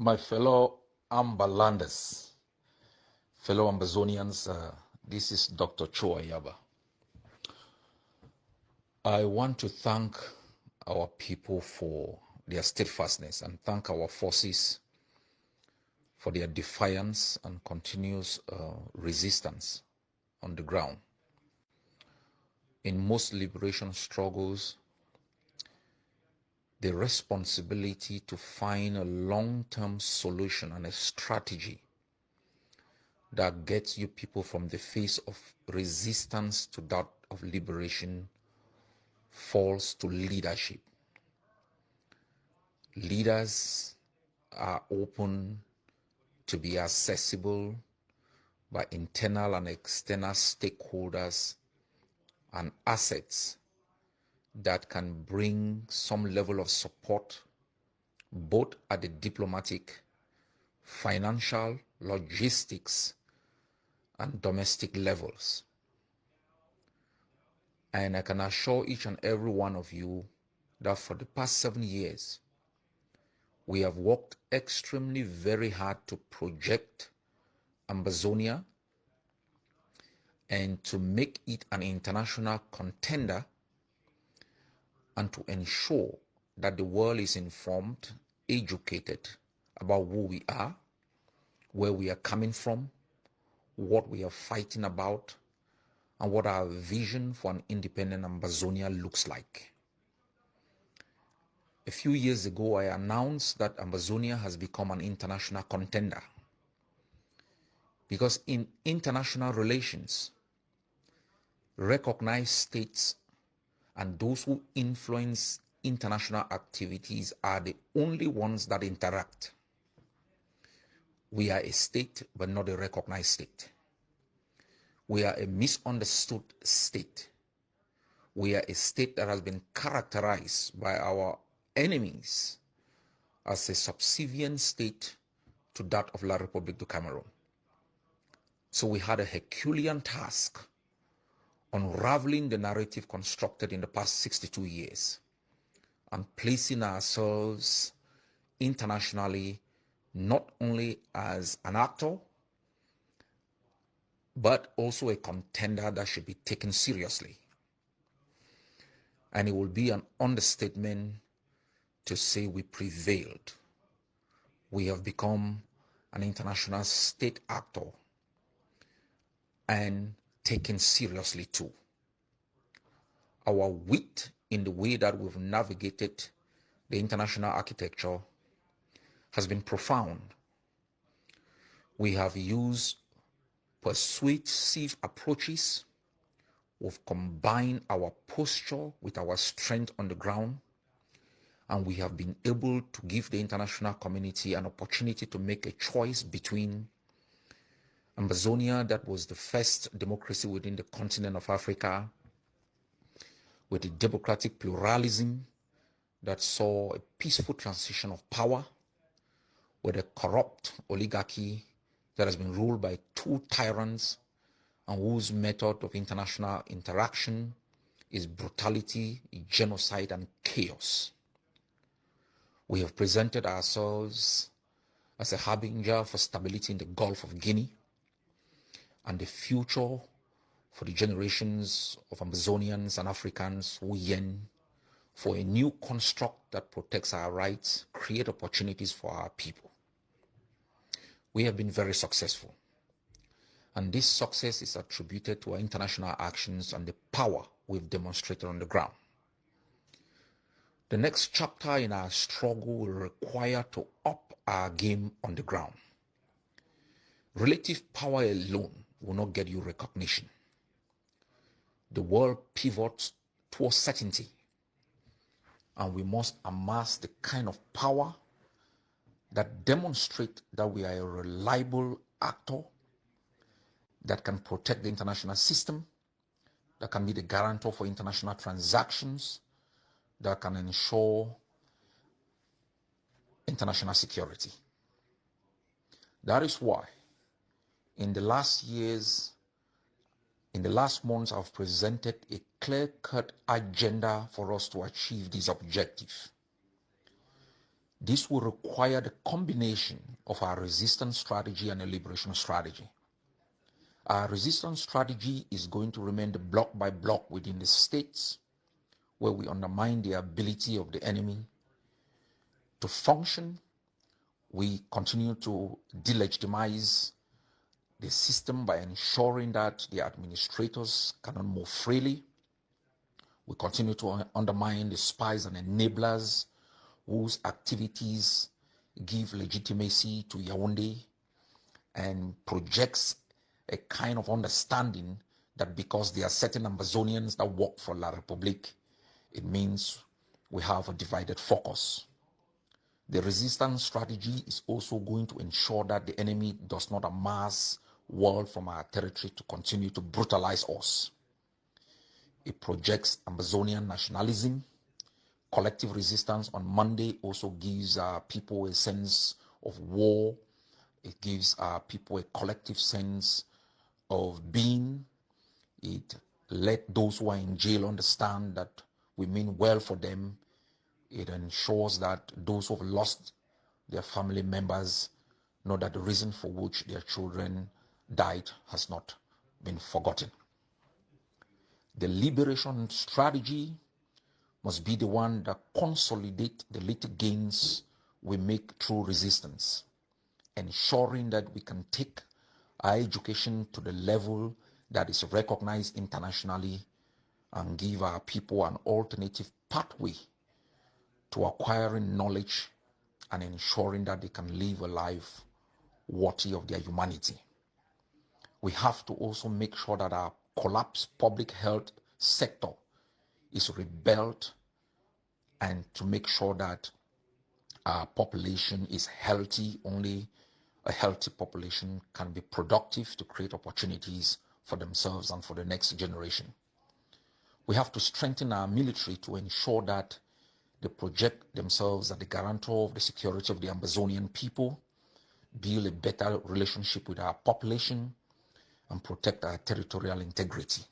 My fellow Ambalanders, fellow Ambazonians, this is Dr. Cho Ayaba. I want to thank our people for their steadfastness and thank our forces for their defiance and continuous resistance on the ground. In most liberation struggles, the responsibility to find a long-term solution and a strategy that gets you people from the face of resistance to that of liberation falls to leadership. Leaders are open to be accessible by internal and external stakeholders and assets that can bring some level of support both at the diplomatic, financial, logistics, and domestic levels. And I can assure each and every one of you that for the past 7 years, we have worked extremely very hard to project Ambazonia and to make it an international contender and to ensure that the world is informed, educated about who we are, where we are coming from, what we are fighting about, and what our vision for an independent Ambazonia looks like. A few years ago, I announced that Ambazonia has become an international contender because in international relations, recognized states and those who influence international activities are the only ones that interact. We are a state, but not a recognized state. We are a misunderstood state. We are a state that has been characterized by our enemies as a subservient state to that of La République du Cameroon. So we had a Herculean task unraveling the narrative constructed in the past 62 years and placing ourselves internationally not only as an actor, but also a contender that should be taken seriously. And it will be an understatement to say we prevailed. We have become an international state actor and taken seriously too. Our wit in the way that we've navigated the international architecture has been profound. We have used persuasive approaches. We've combined our posture with our strength on the ground, and we have been able to give the international community an opportunity to make a choice between Ambazonia, that was the first democracy within the continent of Africa, with a democratic pluralism that saw a peaceful transition of power, with a corrupt oligarchy that has been ruled by two tyrants and whose method of international interaction is brutality, genocide, and chaos. We have presented ourselves as a harbinger for stability in the Gulf of Guinea and the future for the generations of Ambazonians and Africans who yearn for a new construct that protects our rights, create opportunities for our people. We have been very successful, and this success is attributed to our international actions and the power we've demonstrated on the ground. The next chapter in our struggle will require to up our game on the ground. Relative power alone will not get you recognition. The world pivots towards certainty, and we must amass the kind of power that demonstrates that we are a reliable actor that can protect the international system, that can be the guarantor for international transactions, that can ensure international security. That is why in the last months, I've presented a clear-cut agenda for us to achieve this objective. This will require the combination of our resistance strategy and a liberation strategy. Our resistance strategy is going to remain the block by block within the states, where we undermine the ability of the enemy to function. We continue to delegitimize the system by ensuring that the administrators cannot move freely. We continue to undermine the spies and enablers whose activities give legitimacy to Yaoundé and projects a kind of understanding that because there are certain Amazonians that work for La République, it means we have a divided focus. The resistance strategy is also going to ensure that the enemy does not amass wealth from our territory to continue to brutalize us. It projects Amazonian nationalism. Collective resistance on Monday also gives people a sense of war. It gives people a collective sense of being. It let those who are in jail understand that we mean well for them. It ensures that those who have lost their family members know that the reason for which their children died has not been forgotten. The liberation strategy must be the one that consolidates the little gains we make through resistance, ensuring that we can take our education to the level that is recognized internationally and give our people an alternative pathway to acquiring knowledge and ensuring that they can live a life worthy of their humanity. We have to also make sure that our collapsed public health sector is rebuilt, and to make sure that our population is healthy. Only a healthy population can be productive to create opportunities for themselves and for the next generation. We have to strengthen our military to ensure that they project themselves as the guarantor of the security of the Amazonian people, build a better relationship with our population, and protect our territorial integrity.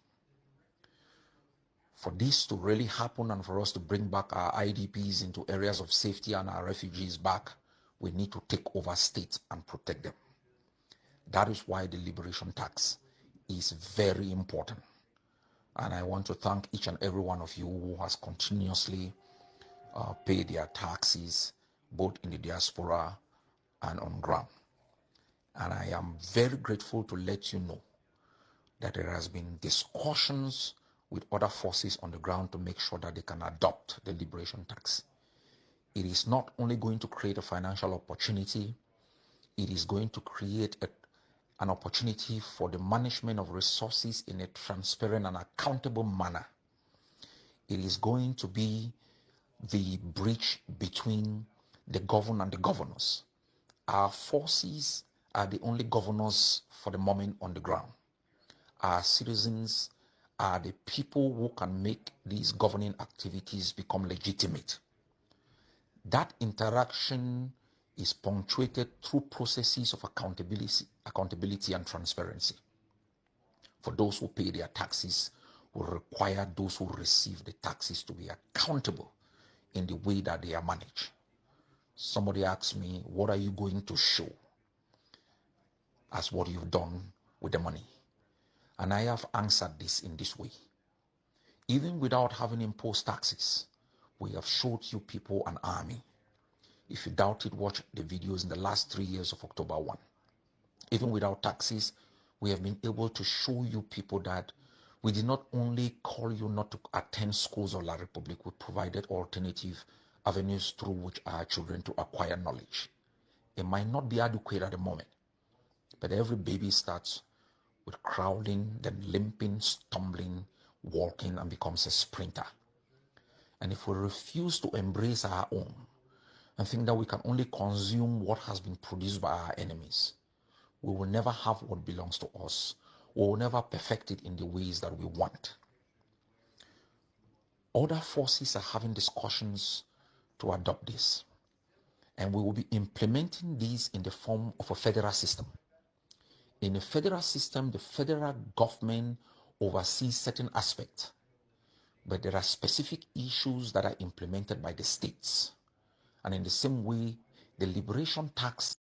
For this to really happen and for us to bring back our IDPs into areas of safety and our refugees back, we need to take over states and protect them. That is why the liberation tax is very important. And I want to thank each and every one of you who has continuously paid their taxes, both in the diaspora and on ground. And I am very grateful to let you know that there has been discussions with other forces on the ground to make sure that they can adopt the liberation tax. It is not only going to create a financial opportunity, it is going to create an opportunity for the management of resources in a transparent and accountable manner. It is going to be the bridge between the governed and the governors. Our forces are the only governors for the moment on the ground. Our citizens are the people who can make these governing activities become legitimate. That interaction is punctuated through processes of accountability and transparency. For those who pay their taxes, will require those who receive the taxes to be accountable in the way that they are managed. Somebody asked me, what are you going to show as what you've done with the money? And I have answered this in this way. Even without having imposed taxes, we have showed you people an army. If you doubt it, watch the videos in the last 3 years of October 1. Even without taxes, we have been able to show you people that we did not only call you not to attend schools of La République, we provided alternative avenues through which our children to acquire knowledge. It might not be adequate at the moment, but every baby starts with crawling, then limping, stumbling, walking, and becomes a sprinter. And if we refuse to embrace our own and think that we can only consume what has been produced by our enemies, we will never have what belongs to us. We will never perfect it in the ways that we want. Other forces are having discussions to adopt this, and we will be implementing these in the form of a federal system. In a federal system, the federal government oversees certain aspects, but there are specific issues that are implemented by the states. And in the same way, the liberation tax